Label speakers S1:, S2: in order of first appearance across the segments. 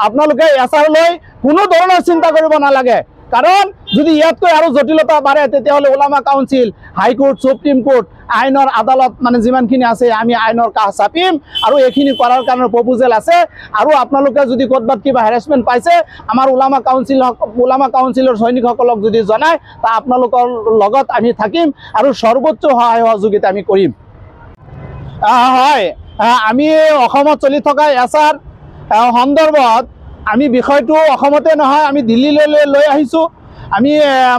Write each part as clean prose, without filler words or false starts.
S1: আপোনালোকে এছাৰ লৈ কোনো ধৰণৰ চিন্তা কৰিব নালাগে। কাৰণ যদি ইয়াতকৈ আৰু জটিলতা বাঢ়ে তেতিয়াহ'লে ওলামা কাউন্সিল, হাইকোৰ্ট, সুপ্ৰিম কোৰ্ট, আইনৰ আদালত মানে যিমানখিনি আছে আমি আইনৰ কাষ চাপিম আৰু এইখিনি কৰাৰ কাৰণে প্ৰপ'জেল আছে। আৰু আপোনালোকে যদি ক'ৰবাত কিবা হেৰাছমেণ্ট পাইছে আমাৰ ওলামা কাউন্সিলৰ সৈনিকসকলক যদি জনায় তা আপোনালোকৰ লগত আমি থাকিম আৰু সৰ্বোচ্চ সহায় সহযোগিতা আমি কৰিম। হয়, আমি অসমত চলি থকা এছাৰ সন্দৰ্ভত আমি বিষয়টো অসমতে নহয় আমি দিল্লীলৈ লৈ আহিছোঁ। আমি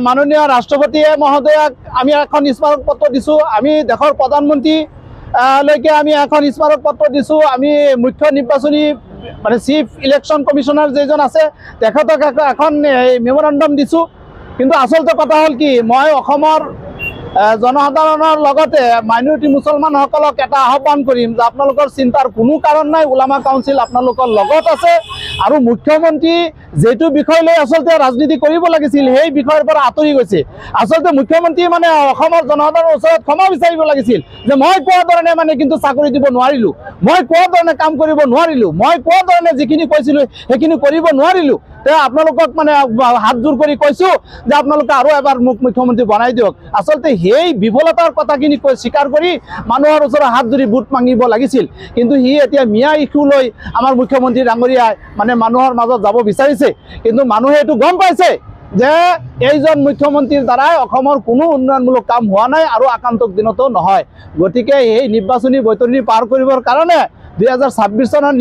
S1: মাননীয় ৰাষ্ট্ৰপতি মহোদয়াক আমি এখন স্মাৰক পত্ৰ দিছোঁ। আমি দেশৰ প্ৰধানমন্ত্ৰীলৈকে আমি এখন স্মাৰক পত্ৰ দিছোঁ। আমি মুখ্য নিৰ্বাচনী মানে চিফ ইলেকশ্যন কমিশ্যনাৰ যিজন আছে তেখেতক এখন মেমৰেণ্ডাম দিছোঁ। কিন্তু আচলতে কথা হ'ল কি, মই অসমৰ জনসাধাৰণৰ লগতে মাইনৰিটি মুছলমানসকলক এটা আহ্বান কৰিম যে আপোনালোকৰ চিন্তাৰ কোনো কাৰণ নাই, ওলামা কাউন্সিল আপোনালোকৰ লগত আছে। আৰু মুখ্যমন্ত্ৰী যিটো বিষয় লৈ আচলতে ৰাজনীতি কৰিব লাগিছিল সেই বিষয়ৰ পৰা আঁতৰি গৈছে। আচলতে মুখ্যমন্ত্ৰী মানে অসমৰ জনসাধাৰণৰ ওচৰত ক্ষমা বিচাৰিব লাগিছিল যে মই কোৱা ধৰণে মানে কিন্তু চাকৰি দিব নোৱাৰিলোঁ, মই কোৱা ধৰণে কাম কৰিব নোৱাৰিলোঁ, মই কোৱা ধৰণে যিখিনি কৈছিলোঁ সেইখিনি কৰিব নোৱাৰিলোঁ। আপোনালোকক মানে হাতযোৰ কৰি কৈছোঁ যে আপোনালোকে আৰু এবাৰ মোক মুখ্যমন্ত্ৰী বনাই দিয়ক। আচলতে সেই বিফলতাৰ কথাখিনি স্বীকাৰ কৰি মানুহৰ ওচৰত হাত ধৰি ভোট মাগিব লাগিছিল। কিন্তু সি এতিয়া মিয়া ইস্যু লৈ আমাৰ মুখ্যমন্ত্ৰী ডাঙৰীয়াই মানে মানুহৰ মাজত যাব বিচাৰিছে। কিন্তু মানুহে এইটো গম পাইছে যে এইজন মুখ্যমন্ত্ৰীৰ দ্বাৰাই অসমৰ কোনো উন্নয়নমূলক কাম হোৱা নাই আৰু আকান্তক দিনতো নহয়। গতিকে এই নিৰ্বাচনী বৈতৰণি পাৰ কৰিবৰ কাৰণে 2026 চনৰ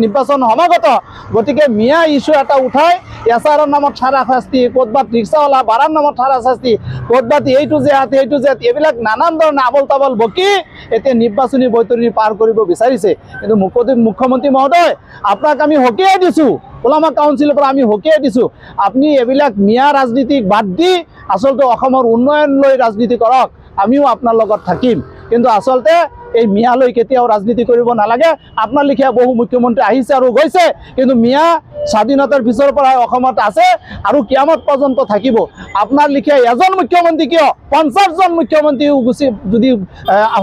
S1: নিৰ্বাচন সমাগত। গতিকে মিয়া ইস্যু এটা উঠাই এছাৰৰ নামত হাৰাশাস্তি, ক'ৰবাত ৰিক্সাৱালা ভাড়াৰ নামত হাৰাশাস্তি, ক'ৰবাত এইটো জেহাত সেইটো জেহাত এইবিলাক নানান ধৰণৰ আবল তাবল বকি এতিয়া নিৰ্বাচনী বৈতৰণি পাৰ কৰিব বিচাৰিছে। কিন্তু মুখ্যমন্ত্ৰী মহোদয় আপোনাক আমি সকীয়াই দিছোঁ, ওলামা কাউন্সিলৰ পৰা আমি সকীয়াই দিছোঁ, আপুনি এইবিলাক মিয়া ৰাজনীতিক বাদ দি আচলতে অসমৰ উন্নয়ন লৈ ৰাজনীতি কৰক, আমিও আপোনাৰ লগত থাকিম। কিন্তু আচলতে এই মিয়ালৈ কেতিয়াও ৰাজনীতি কৰিব নালাগে। আপোনাৰ লিখীয়া বহু মুখ্যমন্ত্ৰী আহিছে আৰু গৈছে, কিন্তু মিয়া স্বাধীনতাৰ পিছৰ পৰাই অসমত আছে আৰু কিয়ামত পৰ্যন্ত থাকিব। আপোনাৰ লিখীয়া এজন মুখ্যমন্ত্ৰী কিয় 50জন মুখ্যমন্ত্ৰীও গুচি যদি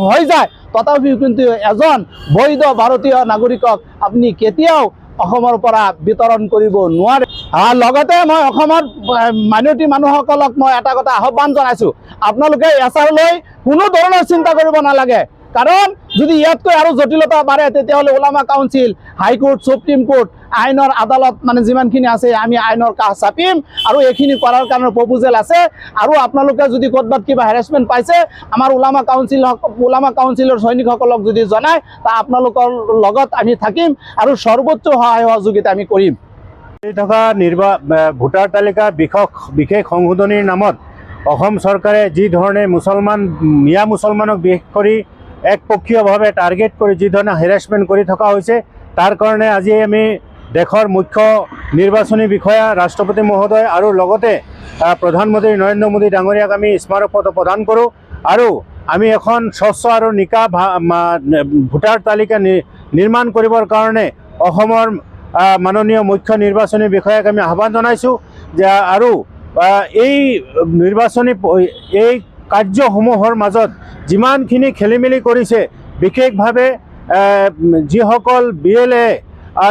S1: হৈ যায় তথাপিও কিন্তু এজন বৈধ ভাৰতীয় নাগৰিকক আপুনি কেতিয়াও অসমৰ পৰা বিতৰণ কৰিব নোৱাৰে। লগতে মই অসমৰ মাইনৰিটি মানুহসকলক মই এটা কথা আহ্বান জনাইছোঁ, আপোনালোকে এছাৰ লৈ কোনো ধৰণৰ চিন্তা কৰিব নালাগে। কাৰণ যদি ইয়াতকৈ আৰু জটিলতা বাঢ়ে তেতিয়াহ'লে ওলামা কাউন্সিল, হাইকোৰ্ট, সুপ্ৰিম কোৰ্ট, আইনৰ আদালত মানে যিমানখিনি আছে আমি আইনৰ কাষ চাপিম আৰু এইখিনি কৰাৰ কাৰণে প্ৰপ'জেল আছে। আৰু আপোনালোকে যদি ক'ৰবাত কিবা হেৰাছমেণ্ট পাইছে আমাৰ ওলামা কাউন্সিলৰ সৈনিকসকলক যদি জনায় তা আপোনালোকৰ লগত আমি থাকিম আৰু সৰ্বোচ্চ সহায় সহযোগিতা আমি কৰিম।
S2: থকা ভোটাৰ তালিকা বিশেষ সংশোধনীৰ নামত অসম চৰকাৰে যি ধৰণে মিয়া মুছলমানক বিশেষ কৰি একপক্ষীয়ভাৱে টাৰ্গেট কৰি যি ধৰণে হেৰাছমেণ্ট কৰি থকা হৈছে, তাৰ কাৰণে আজি আমি দেশৰ মুখ্য নিৰ্বাচনী বিষয়া ৰাষ্ট্ৰপতি মহোদয় আৰু লগতে প্ৰধানমন্ত্ৰী নৰেন্দ্ৰ মোদী ডাঙৰীয়াক আমি স্মাৰক পত্ৰ প্ৰদান কৰোঁ। আৰু আমি এখন স্বচ্ছ আৰু নিকা ভোটাৰ তালিকা নিৰ্মাণ কৰিবৰ কাৰণে অসমৰ মাননীয় মুখ্য নিৰ্বাচনী বিষয়াক আমি আহ্বান জনাইছোঁ যে আৰু এই কাৰ্যসমূহৰ মাজত যিমানখিনি খেলিমেলি কৰিছে, বিশেষভাৱে যিসকল BLA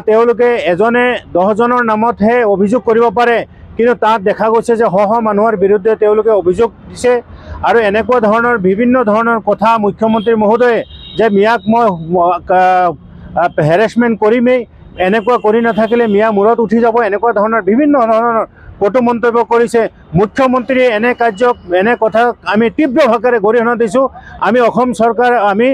S2: তেওঁলোকে এজনে 10জনৰ নামতহে অভিযোগ কৰিব পাৰে, কিন্তু তাত দেখা গৈছে যে শ মানুহৰ বিৰুদ্ধে তেওঁলোকে অভিযোগ দিছে। আৰু এনেকুৱা ধৰণৰ বিভিন্ন ধৰণৰ কথা মুখ্যমন্ত্ৰী মহোদয়ে যে মিয়াক মই হেৰাছমেণ্ট কৰিমেই, এনেকুৱা কৰি নাথাকিলে মিয়া মূৰত উঠি যাব, এনেকুৱা ধৰণৰ বিভিন্ন ধৰণৰ কটু মন্তব্য কৰিছে। মুখ্যমন্ত্ৰীয়ে এনে কথাক আমি তীব্ৰ ভাষাৰে গৰিহণা দিছোঁ। আমি অসম চৰকাৰ, আমি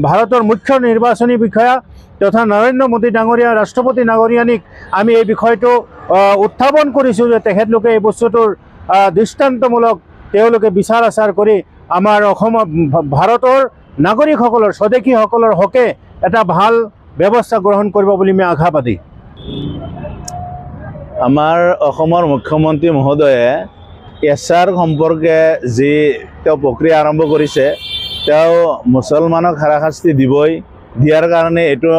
S2: ভাৰতৰ মুখ্য নিৰ্বাচনী বিষয়া তথা নৰেন্দ্ৰ মোদী ডাঙৰীয়া ৰাষ্ট্ৰপতি ডাঙৰীয়ানীক আমি এই বিষয়টো উত্থাপন কৰিছোঁ যে তেখেতলোকে এই বস্তুটোৰ দৃষ্টান্তমূলক তেওঁলোকে বিচাৰ আচাৰ কৰি আমাৰ অসমৰ ভাৰতৰ নাগৰিকসকলৰ স্বদেশীসকলৰ হকে এটা ভাল ব্যৱস্থা গ্ৰহণ কৰিব বুলি মই আশাবাদী।
S3: আমাৰ অসমৰ মুখ্যমন্ত্ৰী মহোদয়ে এছাৰ সম্পৰ্কে যি তেওঁ প্ৰক্ৰিয়া আৰম্ভ কৰিছে, তেওঁ মুছলমানক হাৰাশাস্তি দিয়াৰ কাৰণে এইটো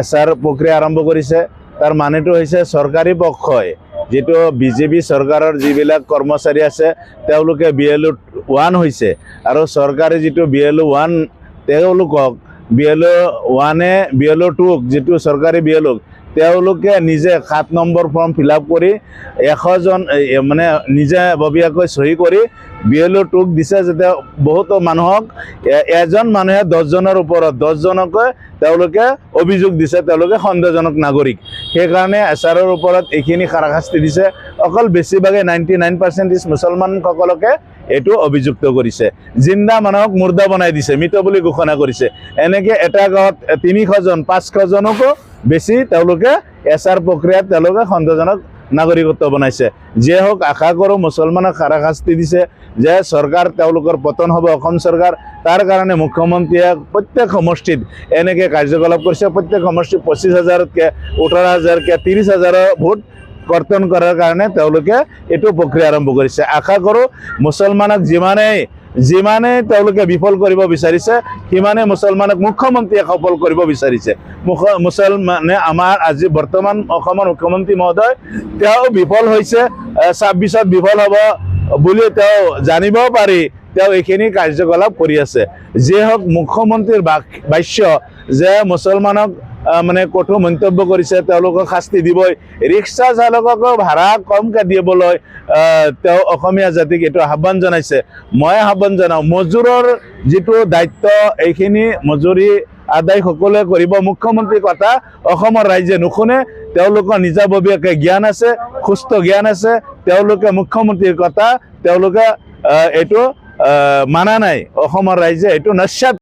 S3: এছাৰ প্ৰক্ৰিয়া আৰম্ভ কৰিছে। তাৰ মানেটো হৈছে চৰকাৰী পক্ষই যেটো বিজেপি চৰকাৰৰ যিবিলাক কৰ্মচাৰী আছে তেওঁলোকে BLO 1 হৈছে আৰু চৰকাৰে যেটো BLO 1 তেওঁলোকক BLO 1 BLO 2 যেটো চৰকাৰী BLO তেওঁলোকে নিজে 7 নম্বৰ ফৰ্ম ফিল আপ কৰি 100জন মানে নিজে ববীয়াকৈ চহী কৰি BLO টোক দিছে যাতে বহুতো মানুহক এজন মানুহে 10জনৰ ওপৰত 10জনকৈ তেওঁলোকে অভিযোগ দিছে তেওঁলোকে সন্দেহজনক নাগৰিক সেইকাৰণে এছাৰৰ ওপৰত এইখিনি হাৰাশাস্তি দিছে অকল বেছিভাগে 99% মুছলমানসকলকে এইটো অভিযুক্ত কৰিছে জিন্দা মানুহক মুৰ্দা বনাই দিছে মৃত বুলি ঘোষণা কৰিছে এনেকৈ এটা গাঁৱত 300জন 500জনকো বেছি তেওঁলোকে এছাৰ প্ৰক্ৰিয়াত তেওঁলোকে সন্দেহজনক নাগৰিকত্ব বনাইছে যে হোক আশা কৰোঁ মুছলমানক হাৰাশাস্তি দিছে যে চৰকাৰ তেওঁলোকৰ পতন হ'ব অসম চৰকাৰ তাৰ কাৰণে মুখ্যমন্ত্ৰীয়ে প্ৰত্যেক সমষ্টিত এনেকৈ কাৰ্যকলাপ কৰিছে প্ৰত্যেক সমষ্টিত 25,000তকৈ 18,000তকৈ 30,000 ভোট কৰ্তন কৰাৰ কাৰণে তেওঁলোকে এইটো প্ৰক্ৰিয়া আৰম্ভ কৰিছে আশা কৰোঁ মুছলমানক যিমানে তেওঁলোকে বিফল কৰিব বিচাৰিছে সিমানে মুছলমানক মুখ্যমন্ত্ৰীয়ে সফল কৰিব বিচাৰিছে মুছলমানে আমাৰ আজি বৰ্তমান অসমৰ মুখ্যমন্ত্ৰী মহোদয় তেওঁ বিফল হৈছে 26ত বিফল হ'ব বুলি তেওঁ জানিব পাৰি তেওঁ এইখিনি কাৰ্যকলাপ কৰি আছে যে হোক মুখ্যমন্ত্ৰীৰ ভাষ্য যে মুছলমানক মানে কঠোৰ মন্তব্য কৰিছে তেওঁলোকক শাস্তি দিবই ৰিক্সা চালককো ভাড়া কমকৈ দিবলৈ তেওঁ অসমীয়া জাতিক এইটো আহ্বান জনাইছে মই আহ্বান জনাওঁ মজুৰৰ যিটো দায়িত্ব এইখিনি মজুৰি আদায় সকলোৱে কৰিব মুখ্যমন্ত্ৰীৰ কথা অসমৰ ৰাইজে নুশুনে তেওঁলোকৰ নিজাববীয়াকৈ জ্ঞান আছে সুস্থ জ্ঞান আছে তেওঁলোকে মুখ্যমন্ত্ৰীৰ কথা তেওঁলোকে এইটো মানা নাই অসমৰ ৰাইজে এইটো নস্যাৎ